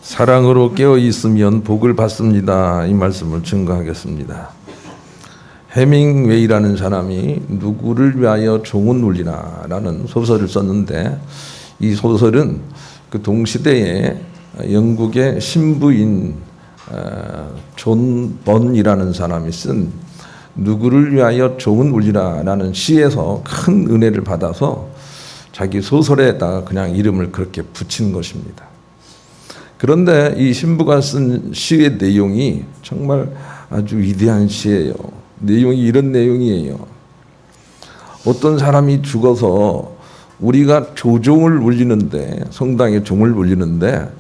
사랑으로 깨어 있으면 복을 받습니다. 이 말씀을 증거하겠습니다. 해밍웨이라는 사람이 누구를 위하여 종은 울리나 라는 소설을 썼는데, 이 소설은 그 동시대에 영국의 신부인 존 번이라는 사람이 쓴 누구를 위하여 종은 울리라 라는 시에서 큰 은혜를 받아서 자기 소설에다가 그냥 이름을 그렇게 붙인 것입니다. 그런데 이 신부가 쓴 시의 내용이 정말 아주 위대한 시예요. 내용이 이런 내용이에요. 어떤 사람이 죽어서 우리가 조종을 울리는데, 성당에 종을 울리는데,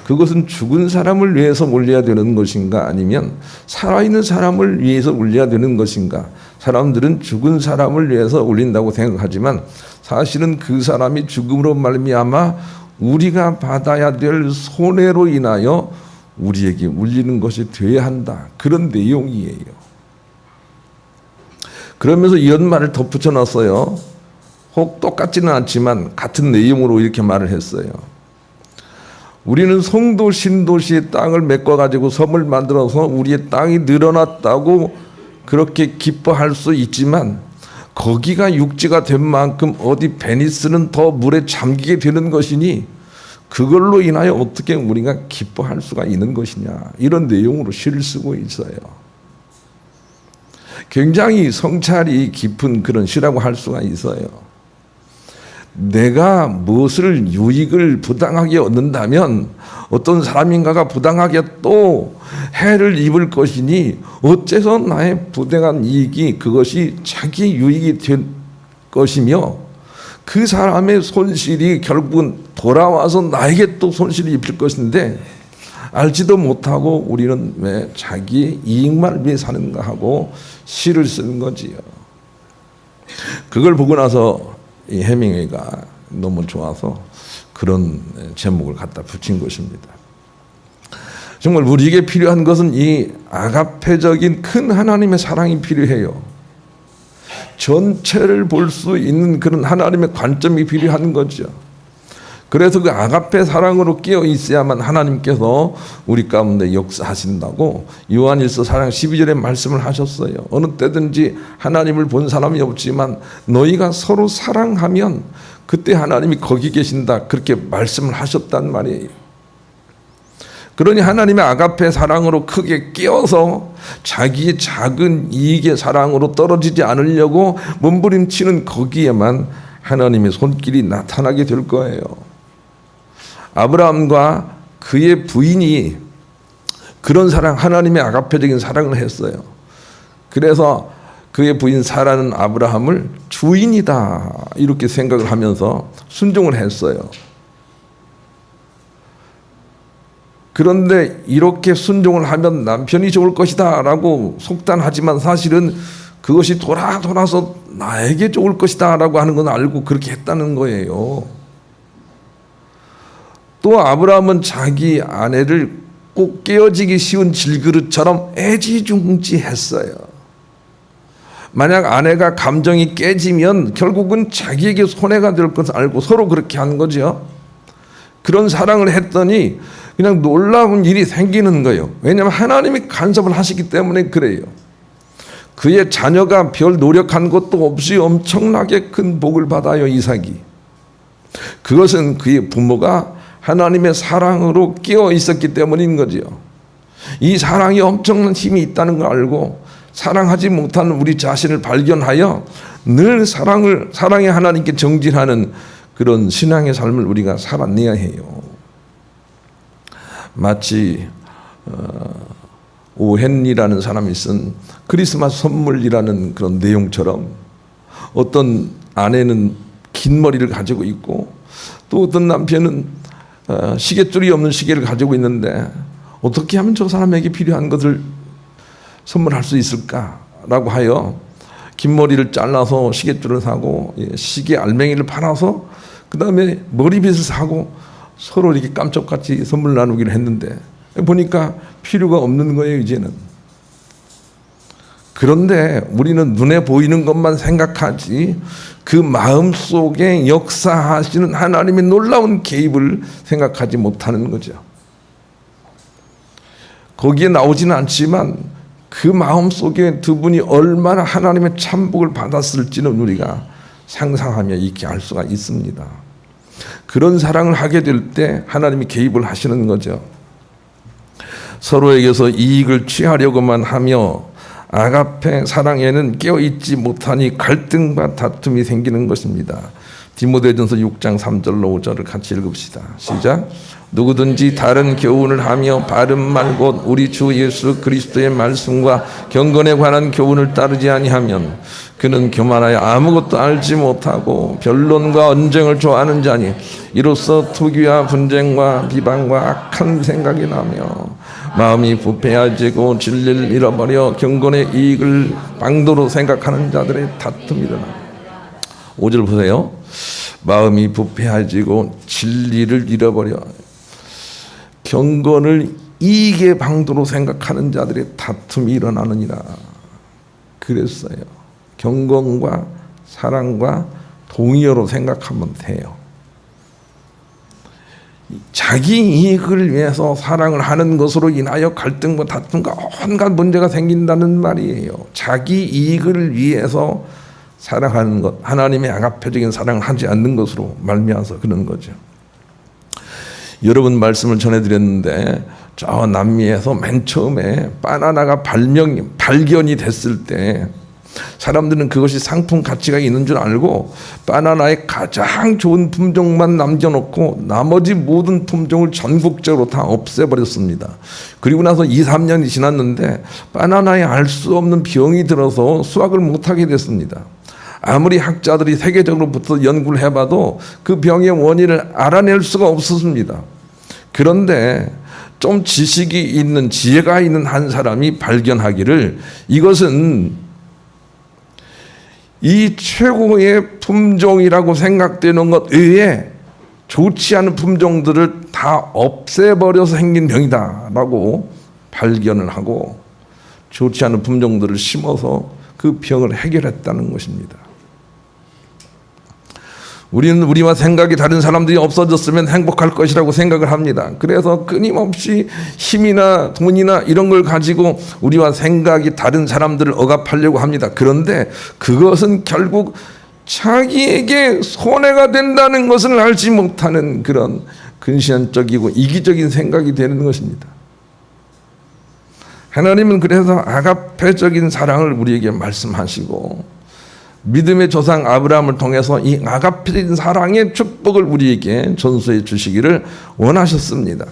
그것은 죽은 사람을 위해서 울려야 되는 것인가, 아니면 살아있는 사람을 위해서 울려야 되는 것인가? 사람들은 죽은 사람을 위해서 울린다고 생각하지만 사실은 그 사람이 죽음으로 말미암아 우리가 받아야 될 손해로 인하여 우리에게 울리는 것이 되어야 한다, 그런 내용이에요. 그러면서 이런 말을 덧붙여 놨어요. 혹 똑같지는 않지만 같은 내용으로 이렇게 말을 했어요. 우리는 성도 신도시의 땅을 메꿔가지고 섬을 만들어서 우리의 땅이 늘어났다고 그렇게 기뻐할 수 있지만, 거기가 육지가 된 만큼 어디 베니스는 더 물에 잠기게 되는 것이니 그걸로 인하여 어떻게 우리가 기뻐할 수가 있는 것이냐, 이런 내용으로 시를 쓰고 있어요. 굉장히 성찰이 깊은 그런 시라고 할 수가 있어요. 내가 무엇을 유익을 부당하게 얻는다면 어떤 사람인가가 부당하게 또 해를 입을 것이니 어째서 나의 부당한 이익이 그것이 자기 유익이 될 것이며, 그 사람의 손실이 결국은 돌아와서 나에게 또 손실이 입힐 것인데 알지도 못하고 우리는 왜 자기 이익만 위해 사는가 하고 시를 쓰는 거지요. 그걸 보고 나서 이 해밍웨이가 너무 좋아서 그런 제목을 갖다 붙인 것입니다. 정말 우리에게 필요한 것은 이 아가페적인 큰 하나님의 사랑이 필요해요. 전체를 볼 수 있는 그런 하나님의 관점이 필요한 거죠. 그래서 그 아가페 사랑으로 깨어 있어야만 하나님께서 우리 가운데 역사하신다고 요한일서 4장 12절에 말씀을 하셨어요. 어느 때든지 하나님을 본 사람이 없지만 너희가 서로 사랑하면 그때 하나님이 거기 계신다, 그렇게 말씀을 하셨단 말이에요. 그러니 하나님의 아가페 사랑으로 크게 깨어서 자기의 작은 이익의 사랑으로 떨어지지 않으려고 몸부림치는 거기에만 하나님의 손길이 나타나게 될 거예요. 아브라함과 그의 부인이 그런 사랑, 하나님의 아가페적인 사랑을 했어요. 그래서 그의 부인 사라는 아브라함을 주인이다 이렇게 생각을 하면서 순종을 했어요. 그런데 이렇게 순종을 하면 남편이 좋을 것이다 라고 속단하지만 사실은 그것이 돌아서 나에게 좋을 것이다 라고 하는 건 알고 그렇게 했다는 거예요. 또 아브라함은 자기 아내를 꼭 깨어지기 쉬운 질그릇처럼 애지중지했어요. 만약 아내가 감정이 깨지면 결국은 자기에게 손해가 될 것을 알고 서로 그렇게 하는 거죠. 그런 사랑을 했더니 그냥 놀라운 일이 생기는 거예요. 왜냐하면 하나님이 간섭을 하시기 때문에 그래요. 그의 자녀가 별 노력한 것도 없이 엄청나게 큰 복을 받아요, 이삭이. 그것은 그의 부모가 하나님의 사랑으로 깨어 있었기 때문인 거지요. 이 사랑이 엄청난 힘이 있다는 걸 알고 사랑하지 못하는 우리 자신을 발견하여 늘 사랑의 하나님께 정진하는 그런 신앙의 삶을 우리가 살아내야 해요. 마치 오헨리라는 사람이 쓴 크리스마스 선물이라는 그런 내용처럼, 어떤 아내는 긴 머리를 가지고 있고 또 어떤 남편은 시계줄이 없는 시계를 가지고 있는데 어떻게 하면 저 사람에게 필요한 것을 선물할 수 있을까라고 하여 긴 머리를 잘라서 시계줄을 사고 시계 알맹이를 팔아서 그 다음에 머리빗을 사고 서로 이렇게 깜짝같이 선물 나누기를 했는데 보니까 필요가 없는 거예요, 이제는. 그런데 우리는 눈에 보이는 것만 생각하지 그 마음속에 역사하시는 하나님의 놀라운 개입을 생각하지 못하는 거죠. 거기에 나오지는 않지만 그 마음 속에 두 분이 얼마나 하나님의 참복을 받았을지는 우리가 상상하며 있게 알 수가 있습니다. 그런 사랑을 하게 될 때 하나님이 개입을 하시는 거죠. 서로에게서 이익을 취하려고만 하며 아가페 사랑에는 깨어있지 못하니 갈등과 다툼이 생기는 것입니다. 디모데전서 6장 3절로 5절을 같이 읽읍시다. 시작. 누구든지 다른 교훈을 하며 바른 말 곧 우리 주 예수 그리스도의 말씀과 경건에 관한 교훈을 따르지 아니하면 그는 교만하여 아무것도 알지 못하고 변론과 언쟁을 좋아하는 자니 이로써 투기와 분쟁과 비방과 악한 생각이 나며 마음이 부패해지고 진리를 잃어버려 경건의 이익을 방도로 생각하는 자들의 다툼이 일어나. 5절 보세요. 마음이 부패해지고 진리를 잃어버려 경건을 이익의 방도로 생각하는 자들의 다툼이 일어나느니라. 그랬어요. 경건과 사랑과 동의어로 생각하면 돼요. 자기 이익을 위해서 사랑을 하는 것으로 인하여 갈등과 다툼과 온갖 문제가 생긴다는 말이에요. 자기 이익을 위해서 사랑하는 것, 하나님의 아가페적인 사랑을 하지 않는 것으로 말미암아서 그런 거죠. 여러분 말씀을 전해드렸는데 저 남미에서 맨 처음에 바나나가 발견이 됐을 때 사람들은 그것이 상품 가치가 있는 줄 알고 바나나의 가장 좋은 품종만 남겨놓고 나머지 모든 품종을 전국적으로 다 없애버렸습니다. 그리고 나서 2, 3년이 지났는데 바나나에 알 수 없는 병이 들어서 수확을 못하게 됐습니다. 아무리 학자들이 세계적으로부터 연구를 해봐도 그 병의 원인을 알아낼 수가 없었습니다. 그런데 좀 지식이 있는 지혜가 있는 한 사람이 발견하기를 이것은 이 최고의 품종이라고 생각되는 것 외에 좋지 않은 품종들을 다 없애버려서 생긴 병이다 라고 발견을 하고 좋지 않은 품종들을 심어서 그 병을 해결했다는 것입니다. 우리는 우리와 생각이 다른 사람들이 없어졌으면 행복할 것이라고 생각을 합니다. 그래서 끊임없이 힘이나 돈이나 이런 걸 가지고 우리와 생각이 다른 사람들을 억압하려고 합니다. 그런데 그것은 결국 자기에게 손해가 된다는 것을 알지 못하는 그런 근시안적이고 이기적인 생각이 되는 것입니다. 하나님은 그래서 아가페적인 사랑을 우리에게 말씀하시고 믿음의 조상 아브라함을 통해서 이 아가페적인 사랑의 축복을 우리에게 전수해 주시기를 원하셨습니다.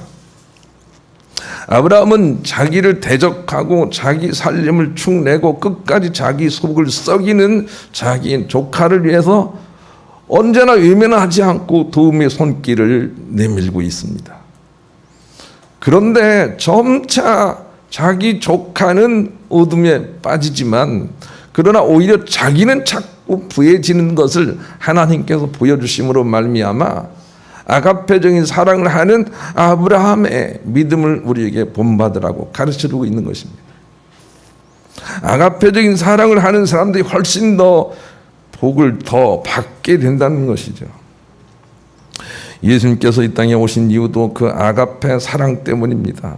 아브라함은 자기를 대적하고 자기 살림을 축내고 끝까지 자기 속을 썩이는 자기 조카를 위해서 언제나 외면하지 않고 도움의 손길을 내밀고 있습니다. 그런데 점차 자기 조카는 어둠에 빠지지만 그러나 오히려 자기는 자꾸 부해지는 것을 하나님께서 보여주심으로 말미암아 아가페적인 사랑을 하는 아브라함의 믿음을 우리에게 본받으라고 가르쳐주고 있는 것입니다. 아가페적인 사랑을 하는 사람들이 훨씬 더 복을 더 받게 된다는 것이죠. 예수님께서 이 땅에 오신 이유도 그 아가페 사랑 때문입니다.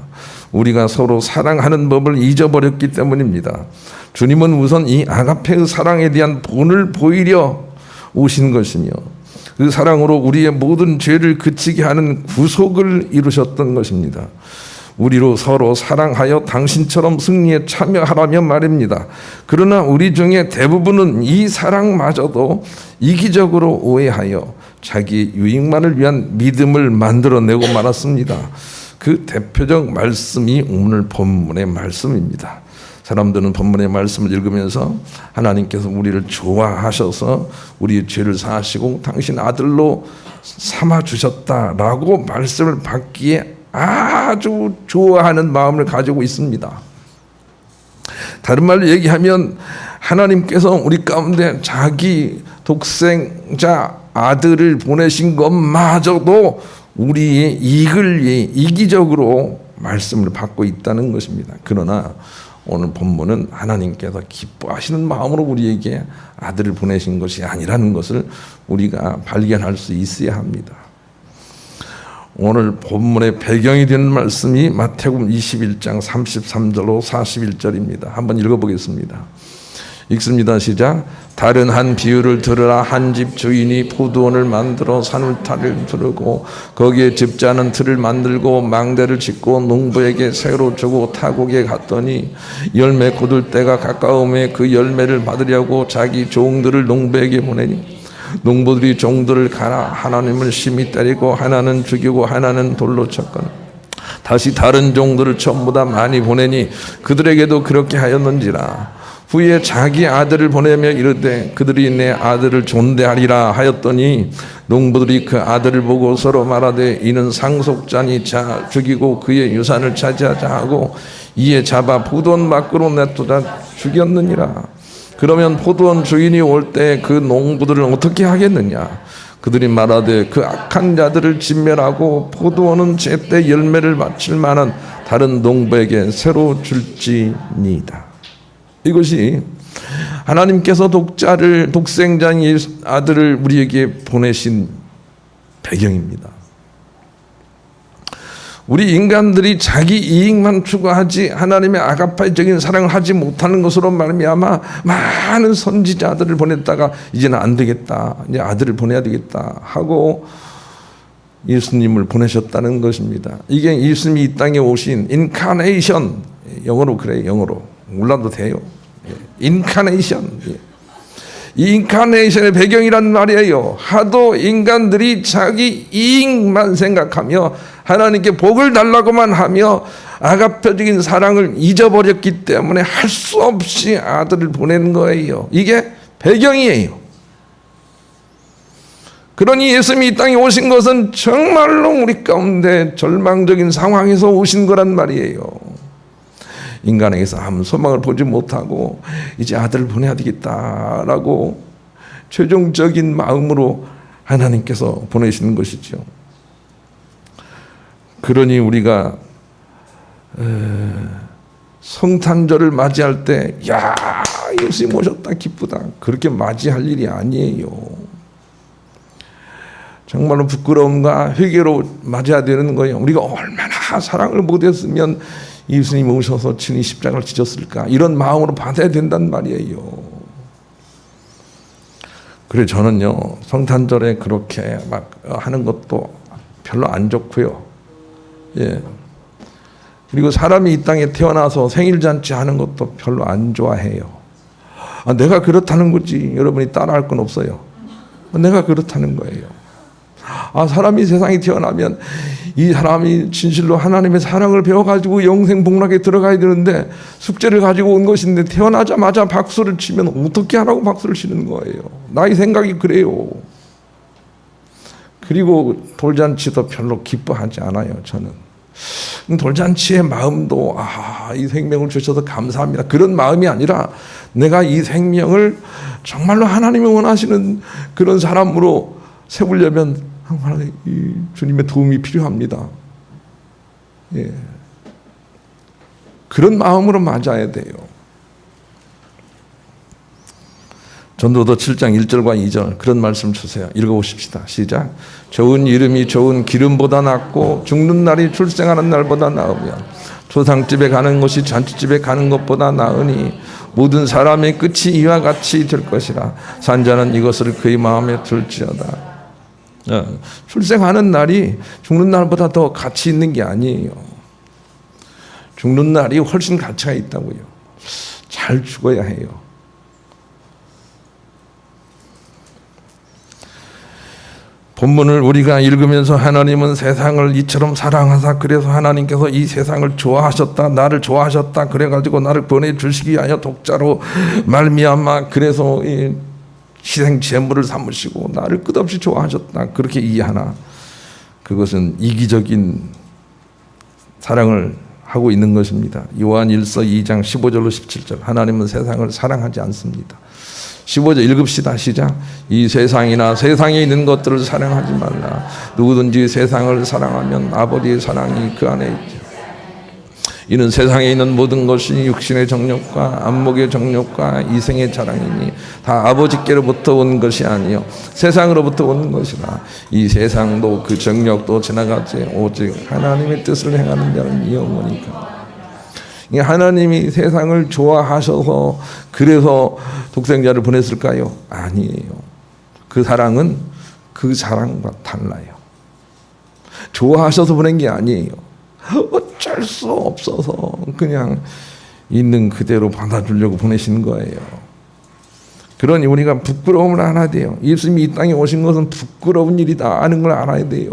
우리가 서로 사랑하는 법을 잊어버렸기 때문입니다. 주님은 우선 이 아가페의 사랑에 대한 본을 보이려 오신 것이며 그 사랑으로 우리의 모든 죄를 그치게 하는 구속을 이루셨던 것입니다. 우리로 서로 사랑하여 당신처럼 승리에 참여하라며 말입니다. 그러나 우리 중에 대부분은 이 사랑마저도 이기적으로 오해하여 자기 유익만을 위한 믿음을 만들어내고 말았습니다. 그 대표적 말씀이 오늘 본문의 말씀입니다. 사람들은 본문의 말씀을 읽으면서 하나님께서 우리를 좋아하셔서 우리의 죄를 사하시고 당신 아들로 삼아주셨다라고 말씀을 받기에 아주 좋아하는 마음을 가지고 있습니다. 다른 말로 얘기하면 하나님께서 우리 가운데 자기 독생자 아들을 보내신 것마저도 우리의 이익을 위해 이기적으로 말씀을 받고 있다는 것입니다. 그러나 오늘 본문은 하나님께서 기뻐하시는 마음으로 우리에게 아들을 보내신 것이 아니라는 것을 우리가 발견할 수 있어야 합니다. 오늘 본문의 배경이 되는 말씀이 마태복음 21장 33절로 41절입니다. 한번 읽어보겠습니다. 읽습니다. 시작. 다른 한 비유를 들으라. 한 집 주인이 포도원을 만들어 산울타리를 두르고 거기에 집자는 틀을 만들고 망대를 짓고 농부에게 새로 주고 타국에 갔더니 열매 거둘 때가 가까움에 그 열매를 받으려고 자기 종들을 농부에게 보내니 농부들이 종들을 가라. 하나님을 심히 때리고 하나는 죽이고 하나는 돌로 쳤거늘 다시 다른 종들을 전부 다 많이 보내니 그들에게도 그렇게 하였는지라. 후에 자기 아들을 보내며 이르되 그들이 내 아들을 존대하리라 하였더니 농부들이 그 아들을 보고 서로 말하되 이는 상속자니 자 죽이고 그의 유산을 차지하자 하고 이에 잡아 포도원 밖으로 내쫓아 죽였느니라. 그러면 포도원 주인이 올 때 그 농부들을 어떻게 하겠느냐? 그들이 말하되 그 악한 자들을 진멸하고 포도원은 제때 열매를 바칠 만한 다른 농부에게 새로 줄지니이다. 이것이 하나님께서 독생자인 아들을 우리에게 보내신 배경입니다. 우리 인간들이 자기 이익만 추구하지 하나님의 아가파적인 사랑을 하지 못하는 것으로 말미암아 많은 선지자들을 보냈다가 이제는 안 되겠다, 이제 아들을 보내야 되겠다 하고 예수님을 보내셨다는 것입니다. 이게 예수님이 이 땅에 오신 인카네이션, 영어로 그래요. 영어로 몰라도 돼요. 인카네이션. 이 인카네이션의 배경이란 말이에요. 하도 인간들이 자기 이익만 생각하며 하나님께 복을 달라고만 하며 아가페적인 사랑을 잊어버렸기 때문에 할 수 없이 아들을 보낸 거예요. 이게 배경이에요. 그러니 예수님이 이 땅에 오신 것은 정말로 우리 가운데 절망적인 상황에서 오신 거란 말이에요. 인간에게서 아무 소망을 보지 못하고 이제 아들을 보내야 되겠다라고 최종적인 마음으로 하나님께서 보내시는 것이죠. 그러니 우리가 성탄절을 맞이할 때 야, 예수님 오셨다 기쁘다 그렇게 맞이할 일이 아니에요. 정말로 부끄러움과 회개로 맞아야 되는 거예요. 우리가 얼마나 사랑을 못했으면 예수님이 오셔서 친히 십자가를 지셨을까, 이런 마음으로 받아야 된단 말이에요. 그래 저는요 성탄절에 그렇게 막 하는 것도 별로 안 좋고요. 예. 그리고 사람이 이 땅에 태어나서 생일잔치 하는 것도 별로 안 좋아해요. 내가 그렇다는 거지 여러분이 따라할 건 없어요. 내가 그렇다는 거예요. 사람이 세상에 태어나면 이 사람이 진실로 하나님의 사랑을 배워가지고 영생 복락에 들어가야 되는데 숙제를 가지고 온 것인데 태어나자마자 박수를 치면 어떻게 하라고 박수를 치는 거예요. 나의 생각이 그래요. 그리고 돌잔치도 별로 기뻐하지 않아요. 저는 돌잔치의 마음도 이 생명을 주셔서 감사합니다 그런 마음이 아니라 내가 이 생명을 정말로 하나님이 원하시는 그런 사람으로 세우려면 정말 이 주님의 도움이 필요합니다. 예. 그런 마음으로 맞아야 돼요. 전도서 7장 1절과 2절 그런 말씀 주세요. 읽어보십시다. 시작. 좋은 이름이 좋은 기름보다 낫고 죽는 날이 출생하는 날보다 나으며 조상집에 가는 것이 잔치집에 가는 것보다 나으니 모든 사람의 끝이 이와 같이 될 것이라. 산자는 이것을 그의 마음에 둘지어다. 출생하는 날이 죽는 날보다 더 가치 있는 게 아니에요. 죽는 날이 훨씬 가치가 있다고요. 잘 죽어야 해요. 본문을 우리가 읽으면서 하나님은 세상을 이처럼 사랑하사 그래서 하나님께서 이 세상을 좋아하셨다, 나를 좋아하셨다, 그래가지고 나를 보내주시기 위하여 독자로 말미암아 그래서 이 희생 제물을 삼으시고 나를 끝없이 좋아하셨다 그렇게 이해하나? 그것은 이기적인 사랑을 하고 있는 것입니다. 요한일서 2장 15절로 17절 하나님은 세상을 사랑하지 않습니다. 15절 읽읍시다. 시작. 이 세상이나 세상에 있는 것들을 사랑하지 말라. 누구든지 세상을 사랑하면 아버지의 사랑이 그 안에 있죠. 이는 세상에 있는 모든 것이 육신의 정욕과 안목의 정욕과 이생의 자랑이니 다 아버지께로부터 온 것이 아니요 세상으로부터 온 것이라. 이 세상도 그 정욕도 지나가지 오직 하나님의 뜻을 행하는 자는 영원히 가리라. 하나님이 세상을 좋아하셔서 그래서 독생자를 보냈을까요? 아니에요. 그 사랑은 그 사랑과 달라요. 좋아하셔서 보낸 게 아니에요. 어쩔 수 없어서 그냥 있는 그대로 받아주려고 보내신 거예요. 그러니 우리가 부끄러움을 알아야 돼요. 예수님이 이 땅에 오신 것은 부끄러운 일이다 하는 걸 알아야 돼요.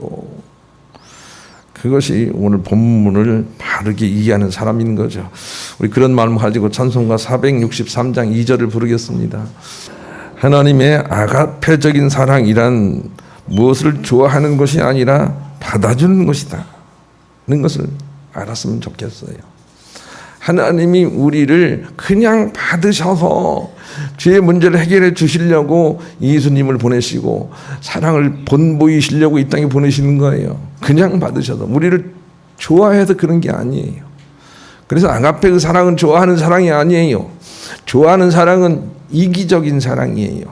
그것이 오늘 본문을 바르게 이해하는 사람인 거죠. 우리 그런 마음을 가지고 찬송가 463장 2절을 부르겠습니다. 하나님의 아가페적인 사랑이란 무엇을 좋아하는 것이 아니라 받아주는 것이다 는 것을 알았으면 좋겠어요. 하나님이 우리를 그냥 받으셔서 죄의 문제를 해결해 주시려고 예수님을 보내시고 사랑을 본보이시려고 이 땅에 보내시는 거예요. 그냥 받으셔서. 우리를 좋아해서 그런 게 아니에요. 그래서 아가페 그 사랑은 좋아하는 사랑이 아니에요. 좋아하는 사랑은 이기적인 사랑이에요.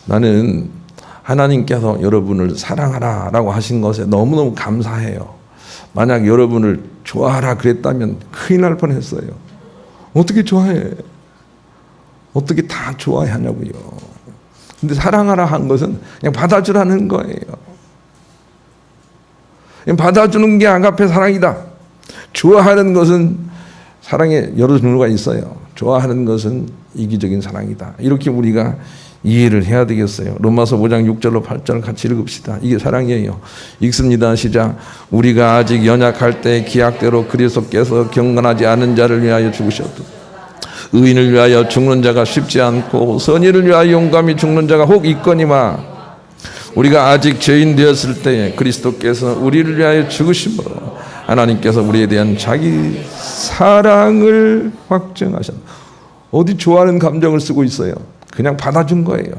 나는 하나님께서 여러분을 사랑하라라고 하신 것에 너무너무 감사해요. 만약 여러분을 좋아하라 그랬다면 큰일 날 뻔했어요. 어떻게 좋아해? 어떻게 다 좋아하냐고요. 근데 사랑하라 한 것은 그냥 받아주라는 거예요. 그냥 받아주는 게 아가페 사랑이다. 좋아하는 것은 사랑의 여러 종류가 있어요. 좋아하는 것은 이기적인 사랑이다. 이렇게 우리가 이해를 해야 되겠어요. 로마서 5장 6절로 8절 같이 읽읍시다. 이게 사랑이에요. 읽습니다. 시작. 우리가 아직 연약할 때 기약대로 그리스도께서 경건하지 않은 자를 위하여 죽으셨다. 의인을 위하여 죽는 자가 쉽지 않고 선의를 위하여 용감히 죽는 자가 혹 있거니와 우리가 아직 죄인 되었을 때에 그리스도께서 우리를 위하여 죽으심으로 하나님께서 우리에 대한 자기 사랑을 확증하셨다. 어디 좋아하는 감정을 쓰고 있어요? 그냥 받아준 거예요.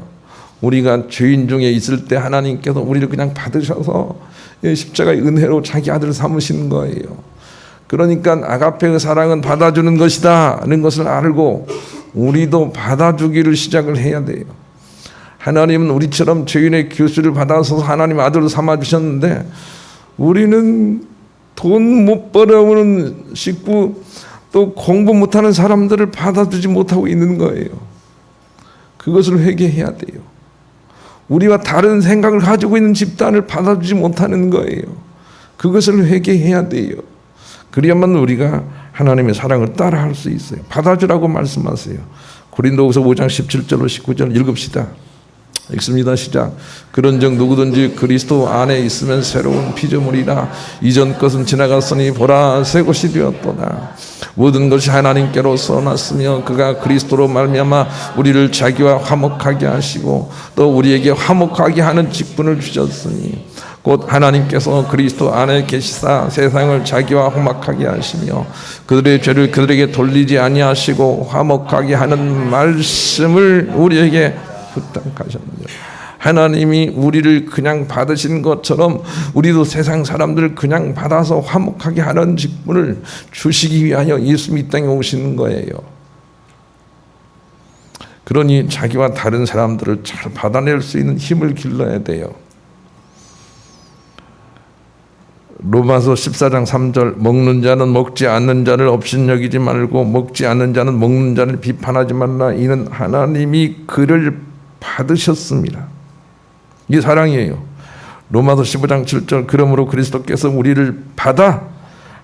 우리가 죄인 중에 있을 때 하나님께서 우리를 그냥 받으셔서 십자가의 은혜로 자기 아들을 삼으시는 거예요. 그러니까 아가페의 사랑은 받아주는 것이다 하는 것을 알고 우리도 받아주기를 시작을 해야 돼요. 하나님은 우리처럼 죄인의 교수를 받아서 하나님 아들을 삼아주셨는데 우리는 돈 못 벌어오는 식구 또 공부 못하는 사람들을 받아주지 못하고 있는 거예요. 그것을 회개해야 돼요. 우리와 다른 생각을 가지고 있는 집단을 받아주지 못하는 거예요. 그것을 회개해야 돼요. 그래야만 우리가 하나님의 사랑을 따라할 수 있어요. 받아주라고 말씀하세요. 고린도후서 5장 17절로 19절 읽읍시다. 읽습니다. 시작. 그런즉 누구든지 그리스도 안에 있으면 새로운 피조물이라 이전 것은 지나갔으니 보라 새 것이 되었도다. 모든 것이 하나님께로서 났으며 그가 그리스도로 말미암아 우리를 자기와 화목하게 하시고 또 우리에게 화목하게 하는 직분을 주셨으니 곧 하나님께서 그리스도 안에 계시사 세상을 자기와 화목하게 하시며 그들의 죄를 그들에게 돌리지 아니하시고 화목하게 하는 말씀을 우리에게 부탁하셨느니라. 하나님이 우리를 그냥 받으신 것처럼 우리도 세상 사람들을 그냥 받아서 화목하게 하는 직분을 주시기 위하여 예수님이 이 땅에 오시는 거예요. 그러니 자기와 다른 사람들을 잘 받아낼 수 있는 힘을 길러야 돼요. 로마서 14장 3절 먹는 자는 먹지 않는 자를 업신여기지 말고 먹지 않는 자는 먹는 자를 비판하지 말라. 이는 하나님이 그를 받으셨습니다. 이게 사랑이에요. 로마서 15장 7절 그러므로 그리스도께서 우리를 받아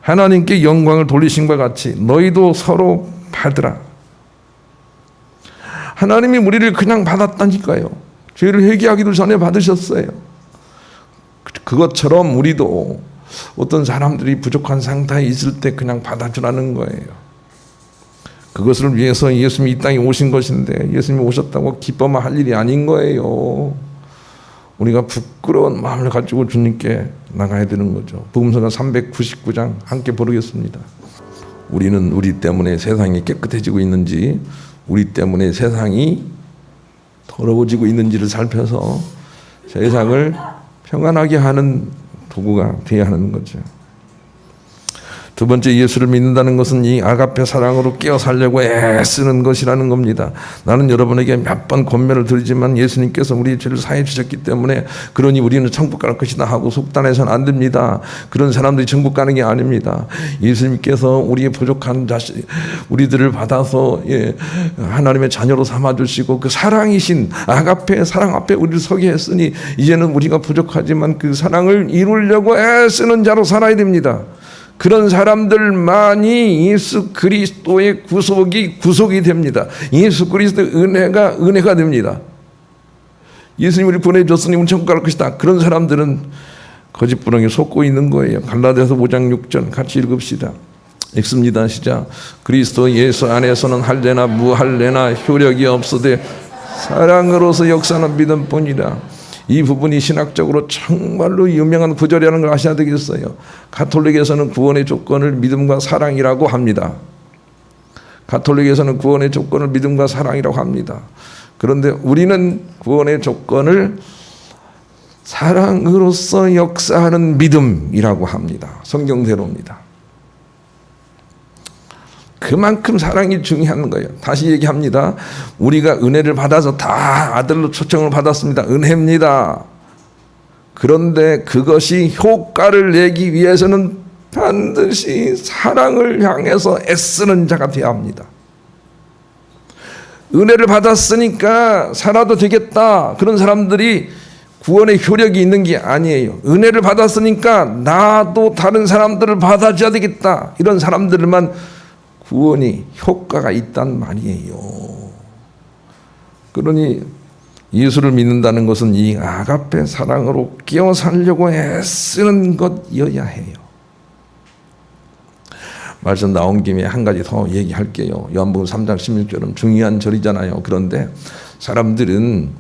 하나님께 영광을 돌리신 것 같이 너희도 서로 받으라. 하나님이 우리를 그냥 받았다니까요. 죄를 회개하기도 전에 받으셨어요. 그것처럼 우리도 어떤 사람들이 부족한 상태에 있을 때 그냥 받아주라는 거예요. 그것을 위해서 예수님이 이 땅에 오신 것인데 예수님이 오셨다고 기뻐만 할 일이 아닌 거예요. 우리가 부끄러운 마음을 가지고 주님께 나가야 되는 거죠. 복음서가 399장 함께 부르겠습니다. 우리는 우리 때문에 세상이 깨끗해지고 있는지 우리 때문에 세상이 더러워지고 있는지를 살펴서 세상을 평안하게 하는 도구가 되어야 하는 거죠. 두 번째, 예수를 믿는다는 것은 이 아가페 사랑으로 끼어 살려고 애쓰는 것이라는 겁니다. 나는 여러분에게 몇 번 권면을 드리지만 예수님께서 우리의 죄를 사해 주셨기 때문에 그러니 우리는 천국 갈 것이다 하고 속단해서는 안 됩니다. 그런 사람들이 천국 가는 게 아닙니다. 예수님께서 우리의 부족한 우리들을 받아서 하나님의 자녀로 삼아주시고 그 사랑이신 아가페 사랑 앞에 우리를 서게 했으니 이제는 우리가 부족하지만 그 사랑을 이루려고 애쓰는 자로 살아야 됩니다. 그런 사람들만이 예수 그리스도의 구속이 됩니다. 예수 그리스도의 은혜가 됩니다. 예수님이 우리 보내줬으니 우리 천국 갈 것이다. 그런 사람들은 거짓부렁에 속고 있는 거예요. 갈라디아서 5장 6절 같이 읽읍시다. 읽습니다. 시작. 그리스도 예수 안에서는 할례나 무할례나 효력이 없으되 사랑으로서 역사는 믿음뿐이라. 이 부분이 신학적으로 정말로 유명한 구절이라는 걸 아셔야 되겠어요. 가톨릭에서는 구원의 조건을 믿음과 사랑이라고 합니다. 가톨릭에서는 구원의 조건을 믿음과 사랑이라고 합니다. 그런데 우리는 구원의 조건을 사랑으로서 역사하는 믿음이라고 합니다. 성경대로입니다. 그만큼 사랑이 중요한 거예요. 다시 얘기합니다. 우리가 은혜를 받아서 다 아들로 초청을 받았습니다. 은혜입니다. 그런데 그것이 효과를 내기 위해서는 반드시 사랑을 향해서 애쓰는 자가 되어야 합니다. 은혜를 받았으니까 살아도 되겠다. 그런 사람들이 구원의 효력이 있는 게 아니에요. 은혜를 받았으니까 나도 다른 사람들을 받아줘야 되겠다. 이런 사람들만 구원이 효과가 있단 말이에요. 그러니 예수를 믿는다는 것은 이 아가페 사랑으로 끼어 살려고 애쓰는 것이어야 해요. 말씀 나온 김에 한 가지 더 얘기할게요. 요한복음 3장 16절은 중요한 절이잖아요. 그런데 사람들은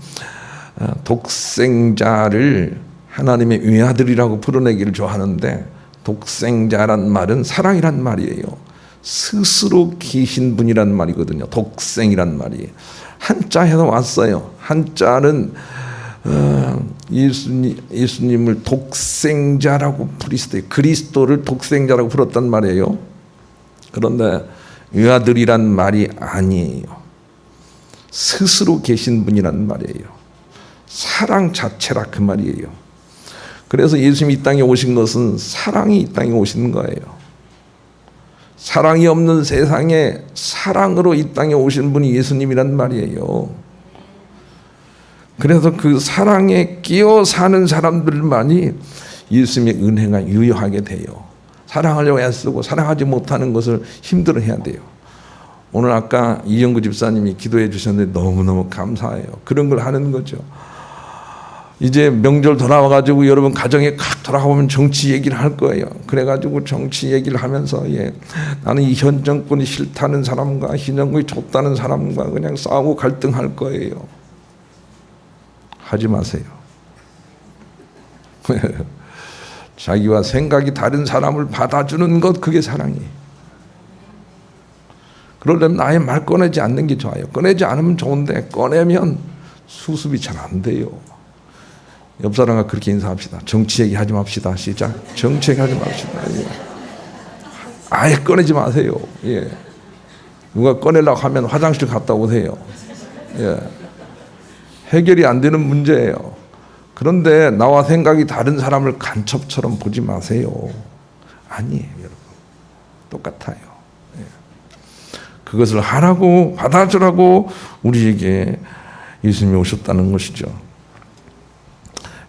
독생자를 하나님의 외아들이라고 풀어내기를 좋아하는데 독생자란 말은 사랑이란 말이에요. 스스로 계신 분이란 말이거든요. 독생이란 말이 한자에서 왔어요. 한자는 예수님을 독생자라고 그리스도를 독생자라고 불렀단 말이에요. 그런데 외아들이란 말이 아니에요. 스스로 계신 분이란 말이에요. 사랑 자체라 그 말이에요. 그래서 예수님이 이 땅에 오신 것은 사랑이 이 땅에 오신 거예요. 사랑이 없는 세상에 사랑으로 이 땅에 오신 분이 예수님이란 말이에요. 그래서 그 사랑에 끼어 사는 사람들만이 예수님의 은혜가 유효하게 돼요. 사랑하려고 애쓰고 사랑하지 못하는 것을 힘들어해야 돼요. 오늘 아까 이영구 집사님이 기도해 주셨는데 너무너무 감사해요. 그런 걸 하는 거죠. 이제 명절 돌아와가지고 여러분 가정에 각 돌아가보면 정치 얘기를 할 거예요. 그래가지고 정치 얘기를 하면서 나는 이 현 정권이 싫다는 사람과 이 정권이 좋다는 사람과 그냥 싸우고 갈등할 거예요. 하지 마세요. 자기와 생각이 다른 사람을 받아주는 것, 그게 사랑이에요. 그러려면 아예 말 꺼내지 않는 게 좋아요. 꺼내지 않으면 좋은데 꺼내면 수습이 잘 안 돼요. 옆 사람과 그렇게 인사합시다. 정치 얘기 하지 맙시다. 시작. 정치 얘기 하지 맙시다. 아예 꺼내지 마세요. 누가 꺼내려고 하면 화장실 갔다 오세요. 해결이 안 되는 문제예요. 그런데 나와 생각이 다른 사람을 간첩처럼 보지 마세요. 아니에요, 여러분. 똑같아요. 그것을 하라고 받아주라고 우리에게 예수님이 오셨다는 것이죠.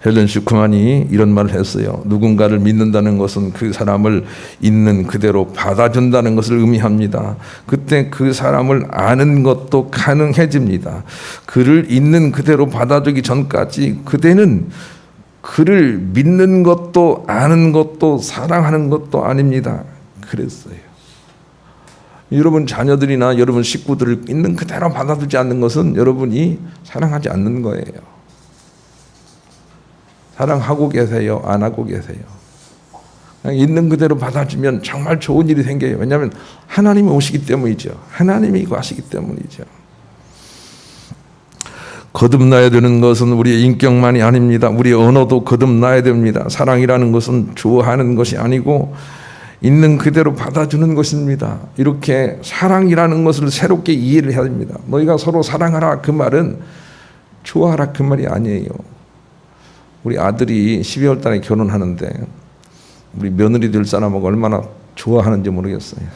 헬렌 슈크만이 이런 말을 했어요. 누군가를 믿는다는 것은 그 사람을 있는 그대로 받아준다는 것을 의미합니다. 그때 그 사람을 아는 것도 가능해집니다. 그를 있는 그대로 받아주기 전까지 그대는 그를 믿는 것도 아는 것도 사랑하는 것도 아닙니다. 그랬어요. 여러분 자녀들이나 여러분 식구들을 있는 그대로 받아주지 않는 것은 여러분이 사랑하지 않는 거예요. 사랑하고 계세요? 안 하고 계세요? 그냥 있는 그대로 받아주면 정말 좋은 일이 생겨요. 왜냐하면 하나님이 오시기 때문이죠. 하나님이 하시기 때문이죠. 거듭나야 되는 것은 우리의 인격만이 아닙니다. 우리의 언어도 거듭나야 됩니다. 사랑이라는 것은 좋아하는 것이 아니고 있는 그대로 받아주는 것입니다. 이렇게 사랑이라는 것을 새롭게 이해를 해야 됩니다. 너희가 서로 사랑하라 그 말은 좋아하라 그 말이 아니에요. 우리 아들이 12월 달에 결혼하는데 우리 며느리 될 사람하고 얼마나 좋아하는지 모르겠어요.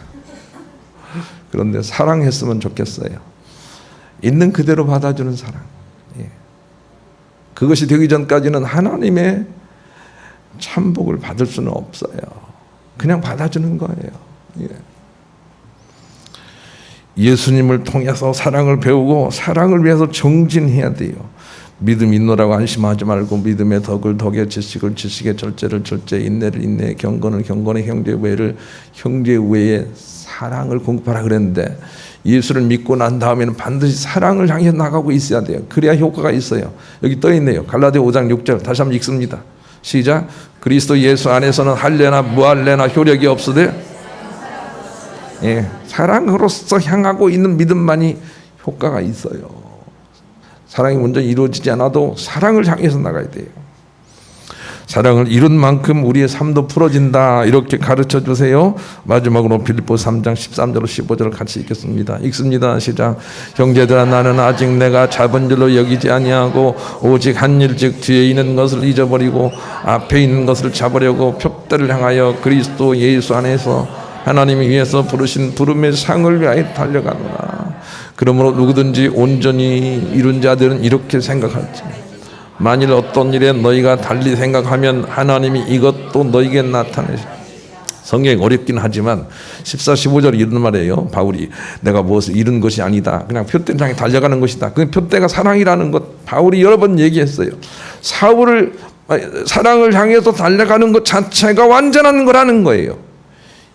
그런데 사랑했으면 좋겠어요. 있는 그대로 받아주는 사랑. 예. 그것이 되기 전까지는 하나님의 참복을 받을 수는 없어요. 그냥 받아주는 거예요. 예. 예수님을 통해서 사랑을 배우고 사랑을 위해서 정진해야 돼요. 믿음 있노라고 안심하지 말고 믿음의 덕을 덕에, 지식을 지식에, 절제를 절제, 인내를 인내에, 경건을 경건에, 형제 우애를 형제 우애에 사랑을 공급하라 그랬는데 예수를 믿고 난 다음에는 반드시 사랑을 향해 나가고 있어야 돼요. 그래야 효과가 있어요. 여기 떠 있네요. 갈라디아 5장 6절 다시 한번 읽습니다. 시작. 그리스도 예수 안에서는 할례나 무할례나 효력이 없으되 예, 사랑으로서 향하고 있는 믿음만이 효과가 있어요. 사랑이 먼저 이루어지지 않아도 사랑을 향해서 나가야 돼요. 사랑을 이룬 만큼 우리의 삶도 풀어진다 이렇게 가르쳐 주세요. 마지막으로 빌립보 3장 13절 15절을 같이 읽겠습니다. 읽습니다. 시작. 형제들아 나는 아직 내가 잡은 줄로 여기지 아니하고 오직 한 일 즉 뒤에 있는 것을 잊어버리고 앞에 있는 것을 잡으려고 표대를 향하여 그리스도 예수 안에서 하나님이 위해서 부르신 부름의 상을 위하여 달려가노라. 그러므로 누구든지 온전히 이룬 자들은 이렇게 생각할지 만일 어떤 일에 너희가 달리 생각하면 하나님이 이것도 너희에게 나타내시. 성경이 어렵긴 하지만 14, 15절 이런 말이에요. 바울이 내가 무엇을 잃은 것이 아니다. 그냥 표대를 향해 달려가는 것이다. 그 표대가 사랑이라는 것 바울이 여러 번 얘기했어요. 사랑을 향해서 달려가는 것 자체가 완전한 거라는 거예요.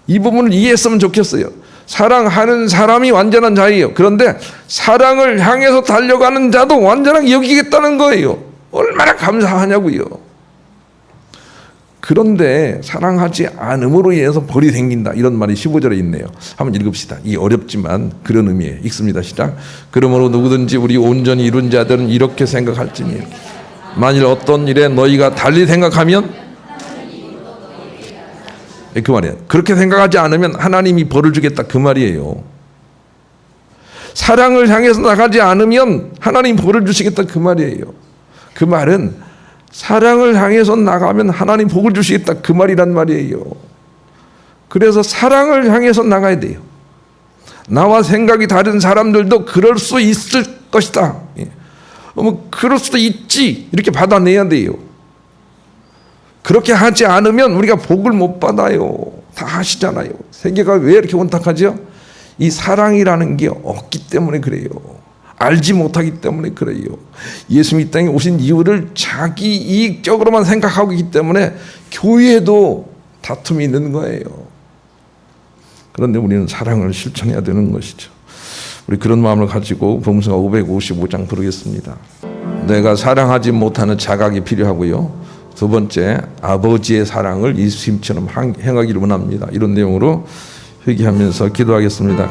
이 부분을 이해했으면 좋겠어요. 사랑하는 사람이 완전한 자예요. 그런데 사랑을 향해서 달려가는 자도 완전하게 여기겠다는 거예요. 얼마나 감사하냐고요. 그런데 사랑하지 않음으로 인해서 벌이 생긴다 이런 말이 15절에 있네요. 한번 읽읍시다. 이 어렵지만 그런 의미예요. 읽습니다. 시작. 그러므로 누구든지 우리 온전히 이룬 자들은 이렇게 생각할지니 만일 어떤 일에 너희가 달리 생각하면 그 말이에요. 그렇게 생각하지 않으면 하나님이 벌을 주겠다 그 말이에요. 사랑을 향해서 나가지 않으면 하나님 벌을 주시겠다 그 말이에요. 그 말은 사랑을 향해서 나가면 하나님 복을 주시겠다 그 말이란 말이에요. 그래서 사랑을 향해서 나가야 돼요. 나와 생각이 다른 사람들도 그럴 수 있을 것이다. 그럴 수도 있지 이렇게 받아내야 돼요. 그렇게 하지 않으면 우리가 복을 못 받아요. 다 하시잖아요. 세계가 왜 이렇게 혼탁하죠? 이 사랑이라는 게 없기 때문에 그래요. 알지 못하기 때문에 그래요. 예수님이 이 땅에 오신 이유를 자기 이익적으로만 생각하고 있기 때문에 교회에도 다툼이 있는 거예요. 그런데 우리는 사랑을 실천해야 되는 것이죠. 우리 그런 마음을 가지고 봉성가 555장 부르겠습니다. 내가 사랑하지 못하는 자각이 필요하고요. 두 번째, 아버지의 사랑을 예수님처럼 행하기를 원합니다. 이런 내용으로 회개하면서 기도하겠습니다.